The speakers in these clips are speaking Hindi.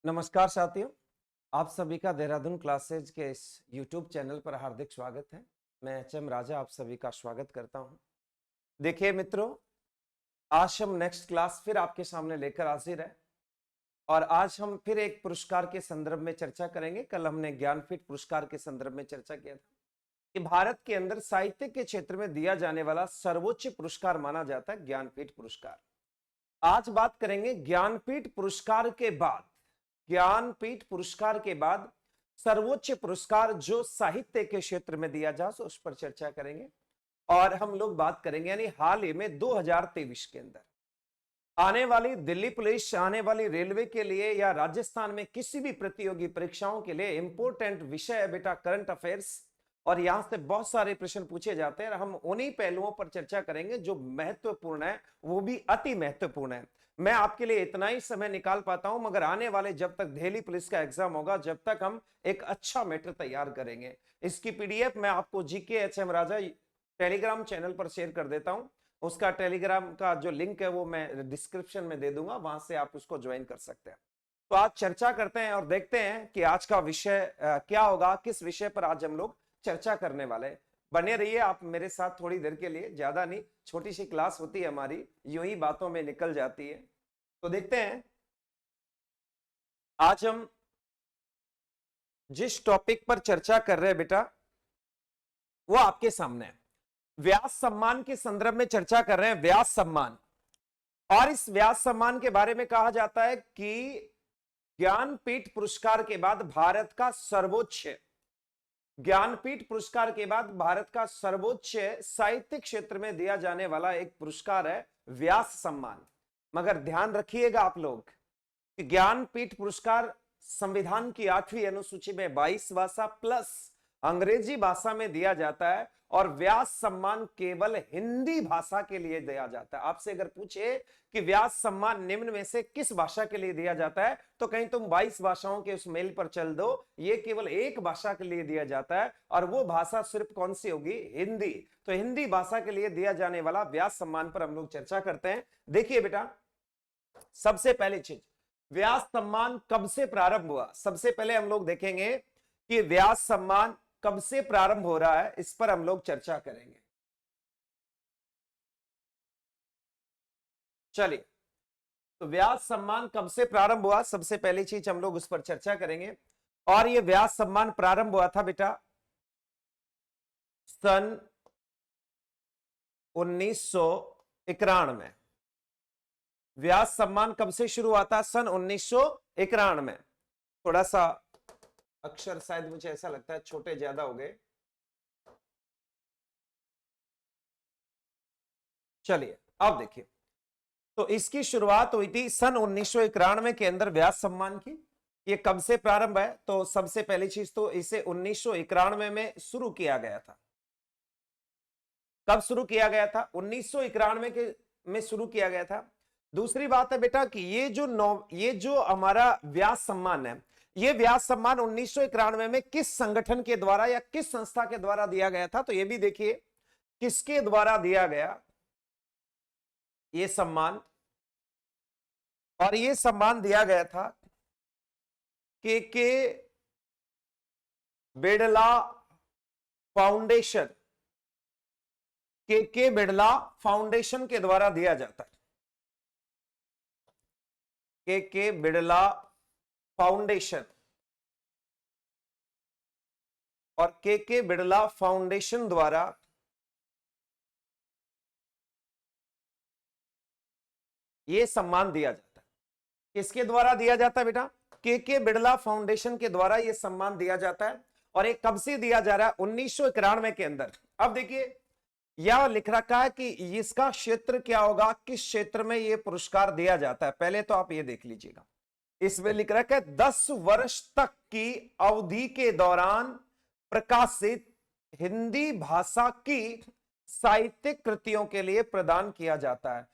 नमस्कार साथियों, आप सभी का देहरादून क्लासेज के इस YouTube चैनल पर हार्दिक स्वागत है। मैं एचएम राजा आप सभी का स्वागत करता हूं। देखिए मित्रों, आज हम नेक्स्ट क्लास फिर आपके सामने लेकर हाजिर है और आज हम फिर एक पुरस्कार के संदर्भ में चर्चा करेंगे। कल हमने ज्ञानपीठ पुरस्कार के संदर्भ में चर्चा किया था कि भारत के अंदर साहित्य के क्षेत्र में दिया जाने वाला सर्वोच्च पुरस्कार माना जाता है ज्ञानपीठ पुरस्कार। आज बात करेंगे ज्ञानपीठ पुरस्कार के बाद सर्वोच्च पुरस्कार जो साहित्य के क्षेत्र में दिया जा उस पर चर्चा करेंगे। और हम लोग बात करेंगे यानी हाल ही में 2023 के अंदर आने वाली दिल्ली पुलिस, आने वाली रेलवे के लिए या राजस्थान में किसी भी प्रतियोगी परीक्षाओं के लिए इंपॉर्टेंट विषय है बेटा करंट अफेयर्स, और यहां से बहुत सारे प्रश्न पूछे जाते हैं। हम उन्हीं पहलुओं पर चर्चा करेंगे जो महत्वपूर्ण है, वो भी अति महत्वपूर्ण है। मैं आपके लिए इतना ही समय निकाल पाता हूं, मगर आने वाले जब तक दिल्ली पुलिस का एग्जाम होगा जब तक हम एक अच्छा मैटर तैयार करेंगे। इसकी पीडीएफ मैं आपको जीके एचएम राजा टेलीग्राम चैनल पर शेयर कर देता हूं। उसका टेलीग्राम का जो लिंक है वो मैं डिस्क्रिप्शन में दे दूंगा, वहां से आप उसको ज्वाइन कर सकते हैं। तो आज चर्चा करते हैं और देखते हैं कि आज का विषय क्या होगा, किस विषय पर आज हम लोग चर्चा करने वाले। बने रहिए आप मेरे साथ थोड़ी देर के लिए, ज्यादा नहीं, छोटी सी क्लास होती है हमारी, यूं ही बातों में निकल जाती है। तो देखते हैं आज हम जिस टॉपिक पर चर्चा कर रहे हैं बेटा वो आपके सामने है। व्यास सम्मान के संदर्भ में चर्चा कर रहे हैं, व्यास सम्मान। और इस व्यास सम्मान के बारे में कहा जाता है कि ज्ञानपीठ पुरस्कार के बाद भारत का सर्वोच्च साहित्यिक क्षेत्र में दिया जाने वाला एक पुरस्कार है व्यास सम्मान। मगर ध्यान रखिएगा आप लोग कि ज्ञानपीठ पुरस्कार संविधान की 8वीं अनुसूची में 22 भाषा प्लस अंग्रेजी भाषा में दिया जाता है, और व्यास सम्मान केवल हिंदी भाषा के लिए दिया जाता है। आपसे अगर पूछे कि व्यास सम्मान निम्न में से किस भाषा के लिए दिया जाता है, तो कहीं तुम 22 भाषाओं के उस मेल पर चल दो, ये केवल एक भाषा के लिए दिया जाता है, और वो भाषा सिर्फ कौन सी होगी? हिंदी। तो हिंदी भाषा के लिए दिया जाने वाला व्यास सम्मान पर हम लोग चर्चा करते हैं। देखिए बेटा, सबसे पहली चीज, व्यास सम्मान कब से प्रारंभ हुआ? सबसे पहले हम लोग देखेंगे कि व्यास सम्मान कब से प्रारंभ हो रहा है, इस पर हम लोग चर्चा करेंगे। चलिए, तो व्यास सम्मान कब से प्रारंभ हुआ, सबसे पहली चीज हम लोग उस पर चर्चा करेंगे। और यह व्यास सम्मान प्रारंभ हुआ था बेटा सन 1991। व्यास सम्मान कब से शुरू हुआ था? सन 1991 में। थोड़ा सा अक्षर शायद मुझे ऐसा लगता है छोटे ज्यादा हो गए। चलिए अब देखिए, तो इसकी शुरुआत हुई थी सन 1991 के अंदर व्यास सम्मान की। ये कब से प्रारंभ है? तो सबसे पहली चीज तो इसे 1991 में शुरू किया गया था। कब शुरू किया गया था? 1991 के में शुरू किया गया था। दूसरी बात है बेटा कि ये जो हमारा व्यास सम्मान है, ये व्यास सम्मान 1991 में किस संगठन के द्वारा या किस संस्था के द्वारा दिया गया था? तो ये भी देखिए किसके द्वारा दिया गया ये सम्मान। और ये सम्मान दिया गया था के बिड़ला फाउंडेशन, के बिड़ला फाउंडेशन के द्वारा दिया जाता है। के बिड़ला फाउंडेशन, और के बिड़ला फाउंडेशन द्वारा यह सम्मान दिया जाता है। किसके द्वारा दिया जाता है बेटा? के बिड़ला फाउंडेशन के द्वारा यह सम्मान दिया जाता है। और एक कब से दिया जा रहा है? 1991 के अंदर। अब देखिए यह लिख रखा है कि इसका क्षेत्र क्या होगा, किस क्षेत्र में यह पुरस्कार दिया जाता है। पहले तो आप ये देख लीजिएगा, इसमें लिख रखा है 10 वर्ष तक की अवधि के दौरान प्रकाशित हिंदी भाषा की साहित्यिक कृतियों के लिए प्रदान किया जाता है।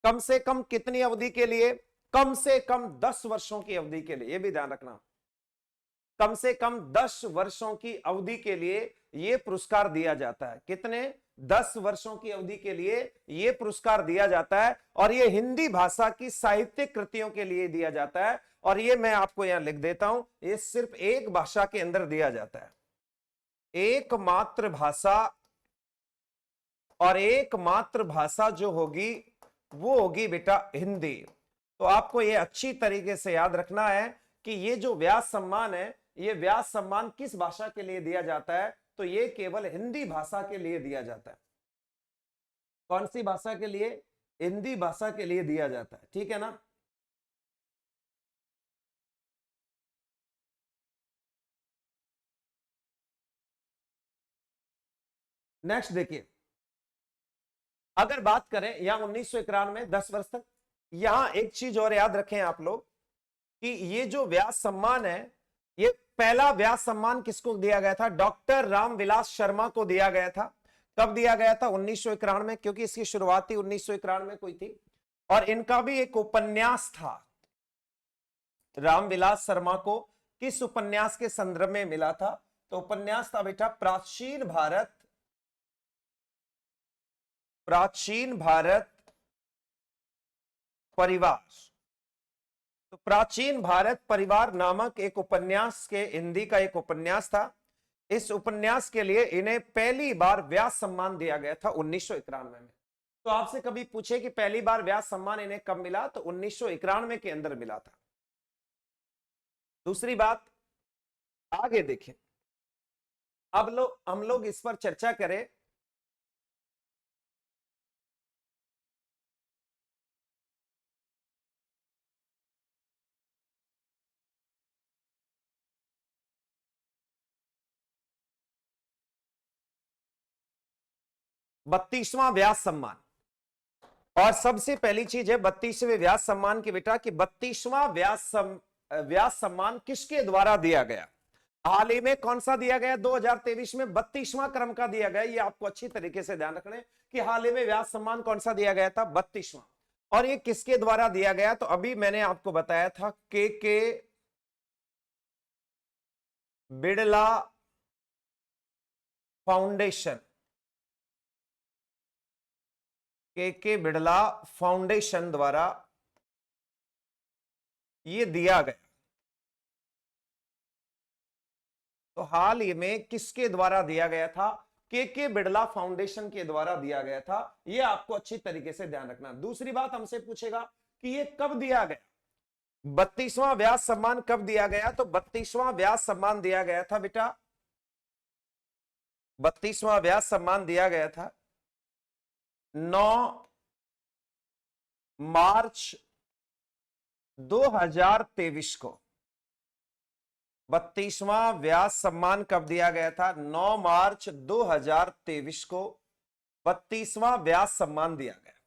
कम से कम कितनी अवधि के लिए? कम से कम 10 वर्षों की अवधि के लिए। यह भी ध्यान रखना, कम से कम 10 वर्षों की अवधि के लिए यह पुरस्कार दिया जाता है। कितने? 10 वर्षों की अवधि के लिए यह पुरस्कार दिया जाता है, और यह हिंदी भाषा की साहित्यिक कृतियों के लिए दिया जाता है। और ये मैं आपको यहां लिख देता हूं, ये सिर्फ एक भाषा के अंदर दिया जाता है, एकमात्र भाषा, और एकमात्र भाषा जो होगी वो होगी बेटा हिंदी। तो आपको ये अच्छी तरीके से याद रखना है कि ये जो व्यास सम्मान है, ये व्यास सम्मान किस भाषा के लिए दिया जाता है, तो ये केवल हिंदी भाषा के लिए दिया जाता है। कौन सी भाषा के लिए? हिंदी भाषा के लिए दिया जाता है, ठीक है ना। नेक्स्ट देखिए, अगर बात करें यहां 1991 10 वर्ष तक, यहां एक चीज और याद रखें आप लोग कि ये जो व्यास सम्मान है, ये पहला व्यास सम्मान किसको दिया गया था? डॉक्टर रामविलास शर्मा को दिया गया था। कब दिया गया था? 1991 में, क्योंकि इसकी शुरुआत ही 1991 में हुई थी। और इनका भी एक उपन्यास था, रामविलास शर्मा को किस उपन्यास के संदर्भ में मिला था? तो उपन्यास था बेटा प्राचीन भारत, प्राचीन भारत परिवार। तो प्राचीन भारत परिवार नामक एक उपन्यास के, हिंदी का एक उपन्यास था। इस उपन्यास के लिए इन्हें पहली बार व्यास सम्मान दिया गया था 1991 में। तो आपसे कभी पूछे कि पहली बार व्यास सम्मान इन्हें कब मिला, तो 1991 के अंदर मिला था। दूसरी बात, आगे देखें, अब हम लोग इस पर चर्चा करें। बत्तीसवां व्यास सम्मान, और सबसे पहली चीज है 32वें व्यास सम्मान की बेटा कि 32वां व्यास सम्मान किसके द्वारा दिया गया? हाल ही में कौन सा दिया गया? 2023 में 32वां क्रम का दिया गया। ये आपको अच्छी तरीके से ध्यान रखना है कि हाल ही में व्यास सम्मान कौन सा दिया गया था? 32वां। और ये किसके द्वारा दिया गया? तो अभी मैंने आपको बताया था के बिड़ला फाउंडेशन, के बिड़ला फाउंडेशन द्वारा ये दिया गया। तो हाल ही में किसके द्वारा दिया गया था? के बिड़ला फाउंडेशन के द्वारा दिया गया था। ये आपको अच्छी तरीके से ध्यान रखना। दूसरी बात, हमसे पूछेगा कि ये कब दिया गया? 32वां व्यास सम्मान कब दिया गया? तो 32वां व्यास सम्मान दिया गया था बेटा, 32वां व्यास सम्मान दिया गया था 9 मार्च 2023 को। 32वां व्यास सम्मान कब दिया गया था? 9 मार्च 2023 को 32वां व्यास सम्मान दिया गया,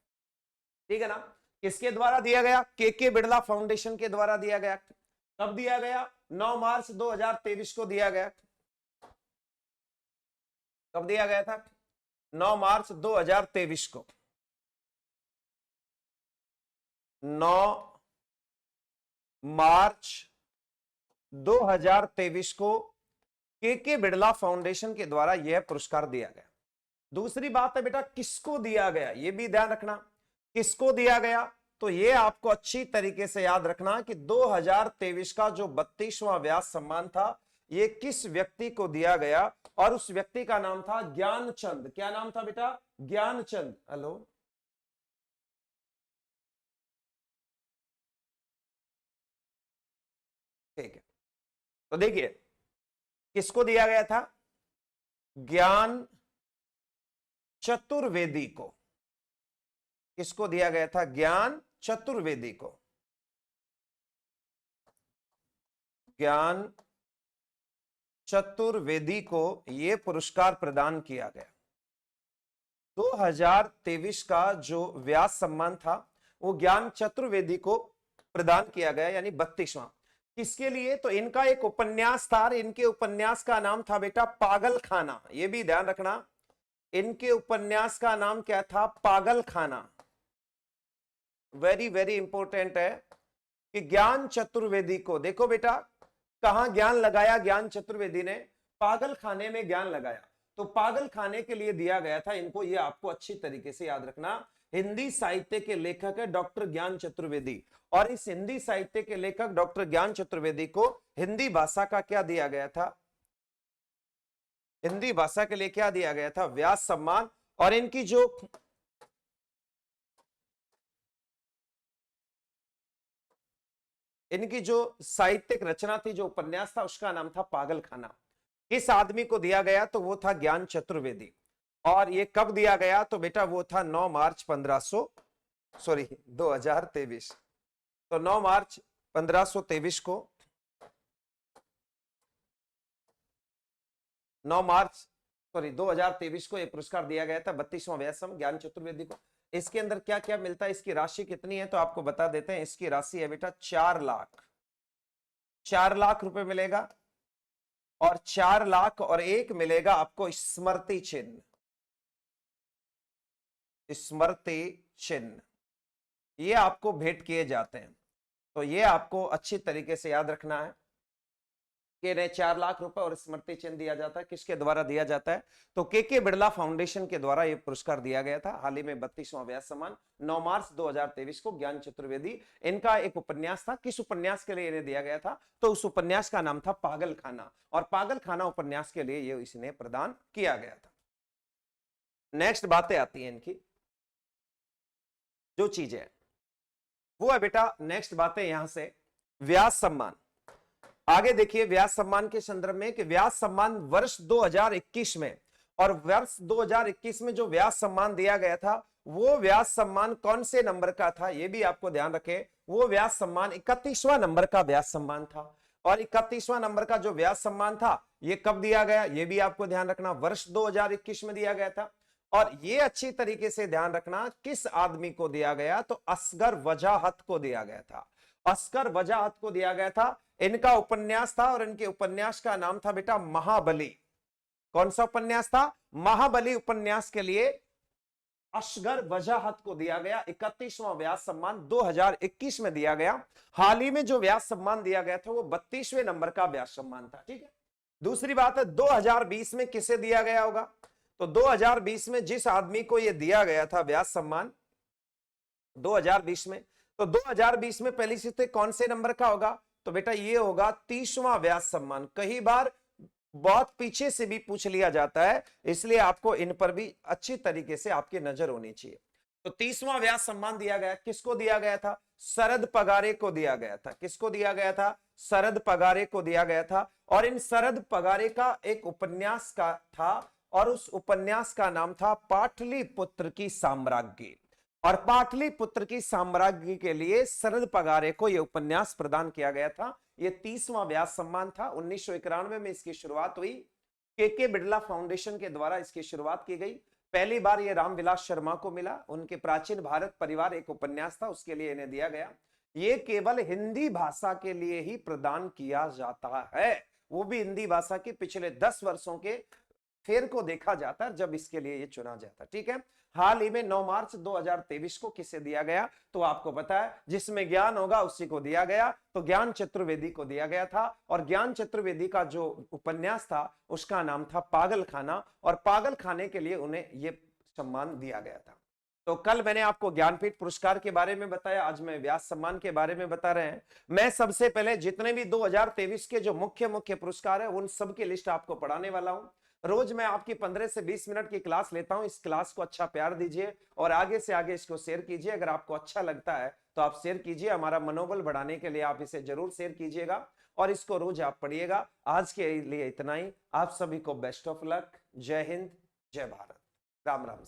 ठीक है ना। किसके द्वारा दिया गया? के बिड़ला फाउंडेशन के द्वारा दिया गया। कब दिया गया? 9 मार्च 2023 को दिया गया। कब दिया गया था? 9 मार्च 2023 को। 9 मार्च 2023 को के बिड़ला फाउंडेशन के द्वारा यह पुरस्कार दिया गया। दूसरी बात है बेटा, किसको दिया गया? यह भी ध्यान रखना, किसको दिया गया? तो यह आपको अच्छी तरीके से याद रखना कि 2023 का जो 32वां व्यास सम्मान था, यह किस व्यक्ति को दिया गया? और उस व्यक्ति का नाम था ज्ञानचंद। क्या नाम था बेटा? ज्ञानचंद। हेलो, ठीक है। तो देखिए, किसको दिया गया था? ज्ञान चतुर्वेदी को। किसको दिया गया था? ज्ञान चतुर्वेदी को। ज्ञान चतुर्वेदी को यह पुरस्कार प्रदान किया गया। 2023 का जो व्यास सम्मान था वो ज्ञान चतुर्वेदी को प्रदान किया गया, यानी 32वां। किसके लिए? तो इनका एक उपन्यास था, इनके उपन्यास का नाम था बेटा पागल खाना। यह भी ध्यान रखना, इनके उपन्यास का नाम क्या था? पागल खाना। वेरी वेरी इंपॉर्टेंट है कि ज्ञान चतुर्वेदी को, देखो बेटा कहां ज्ञान लगाया ज्ञान चतुर्वेदी ने? पागल खाने में ज्ञान लगाया। तो पागल खाने के लिए दिया गया था इनको। ये आपको अच्छी तरीके से याद रखना हिंदी साहित्य के लेखक है डॉक्टर ज्ञान चतुर्वेदी। और इस हिंदी साहित्य के लेखक डॉक्टर ज्ञान चतुर्वेदी को हिंदी भाषा का क्या दिया गया था? हिंदी भाषा के लिए क्या दिया गया था? व्यास सम्मान। और इनकी जो साहित्यिक रचना थी, जो उपन्यास था, उसका नाम था पागल खाना। किस आदमी को दिया गया? तो वो था ज्ञान चतुर्वेदी। और ये कब दिया गया? तो बेटा वो था 9 मार्च 2023। तो 9 मार्च 1523 को 2023 को यह पुरस्कार दिया गया था 32वां व्यासम ज्ञान चतुर्वेदी को। इसके अंदर क्या क्या मिलता है, इसकी राशि कितनी है तो आपको बता देते हैं। इसकी राशि है बेटा 4 लाख रुपए मिलेगा। और 4 लाख और एक मिलेगा आपको स्मृति चिन्ह। स्मृति चिन्ह ये आपको भेंट किए जाते हैं। तो ये आपको अच्छी तरीके से याद रखना है कि इन्हें 4 लाख रुपए और स्मृति चिन्ह दिया जाता है। किसके द्वारा दिया जाता है? तो के बिड़ला फाउंडेशन के द्वारा यह पुरस्कार दिया गया था। हाल ही में 32वां व्यास सम्मान 9 मार्च 2023 को ज्ञान चतुर्वेदी। इनका एक उपन्यास था। किस उपन्यास के लिए इन्हें दिया गया था? तो उस उपन्यास का नाम था पागल खाना। और पागल खाना उपन्यास के लिए ये इसने प्रदान किया गया था। नेक्स्ट बातें आती है इनकी जो चीज है वो है बेटा, नेक्स्ट बातें यहां से व्यास सम्मान। आगे देखिए व्यास सम्मान के संदर्भ में कि व्यास सम्मान वर्ष 2021 में, और वर्ष 2021 में जो व्यास सम्मान दिया गया था वो व्यास सम्मान कौन से नंबर का था ये भी आपको ध्यान रखें। वो व्यास सम्मान 31वां नंबर का व्यास सम्मान था। और 31वां नंबर का जो व्यास सम्मान था ये कब दिया गया ये भी आपको ध्यान रखना, वर्ष 2021 में दिया गया था। और ये अच्छी तरीके से ध्यान रखना किस आदमी को दिया गया, तो असगर वजाहत को दिया गया था। असगर वजाहत को दिया गया था। इनका उपन्यास था और इनके उपन्यास का नाम था बेटा महाबली। कौन सा उपन्यास था? महाबली उपन्यास के लिए असगर वजाहत को दिया गया 31वां व्यास सम्मान 2021 में दिया गया। हाल ही में जो व्यास सम्मान दिया गया था वो 32वें नंबर का व्यास सम्मान था। ठीक है। दूसरी बात है 2020 में किसे दिया गया होगा? तो 2020 में जिस आदमी को यह दिया गया था व्यास सम्मान 2020 में, तो 2020 में पहली स्थिति कौन से नंबर का होगा? तो बेटा ये होगा 30वां व्यास सम्मान। कई बार बहुत पीछे से भी पूछ लिया जाता है, इसलिए आपको इन पर भी अच्छी तरीके से आपकी नजर होनी चाहिए। तो 30वां व्यास सम्मान दिया गया। किसको दिया गया था? शरद पगारे को दिया गया था। किसको दिया गया था? शरद पगारे को दिया गया था। और इन शरद पगारे का एक उपन्यास का था और उस उपन्यास का नाम था पाटलिपुत्र की साम्राज्ञी। और पाटलिपुत्र की साम्राज्ञी के लिए शरद पगारे को यह उपन्यास प्रदान किया गया था। यह 30वां व्यास सम्मान था। 1991 में इसकी शुरुआत हुई। के बिड़ला फाउंडेशन के द्वारा इसकी शुरुआत की गई। पहली बार यह रामविलास शर्मा को मिला। उनके प्राचीन भारत परिवार एक उपन्यास था, उसके लिए इन्हें दिया गया। यह केवल हिंदी भाषा के लिए ही प्रदान किया जाता है, वो भी हिंदी भाषा के पिछले 10 वर्षों के फेर को देखा जाता है जब इसके लिए ये चुना जाता है। ठीक है। हाल ही में 9 मार्च 2023 को किसे दिया गया? तो आपको पता है जिसमें ज्ञान होगा उसी को दिया गया। तो ज्ञान चतुर्वेदी को दिया गया था। और ज्ञान चतुर्वेदी का जो उपन्यास था उसका नाम था पागल खाना। और पागल खाने के लिए उन्हें यह सम्मान दिया गया था। तो कल मैंने आपको ज्ञानपीठ पुरस्कार के बारे में बताया, आज मैं व्यास सम्मान के बारे में बता रहे हैं। मैं सबसे पहले जितने भी 2023 के जो मुख्य पुरस्कार है उन सब की लिस्ट आपको पढ़ाने वाला हूं। रोज मैं आपकी 15 से 20 मिनट की क्लास लेता हूं। इस क्लास को अच्छा प्यार दीजिए और आगे से आगे इसको शेयर कीजिए। अगर आपको अच्छा लगता है तो आप शेयर कीजिए। हमारा मनोबल बढ़ाने के लिए आप इसे जरूर शेयर कीजिएगा और इसको रोज आप पढ़िएगा। आज के लिए इतना ही। आप सभी को बेस्ट ऑफ लक। जय हिंद, जय भारत। राम राम।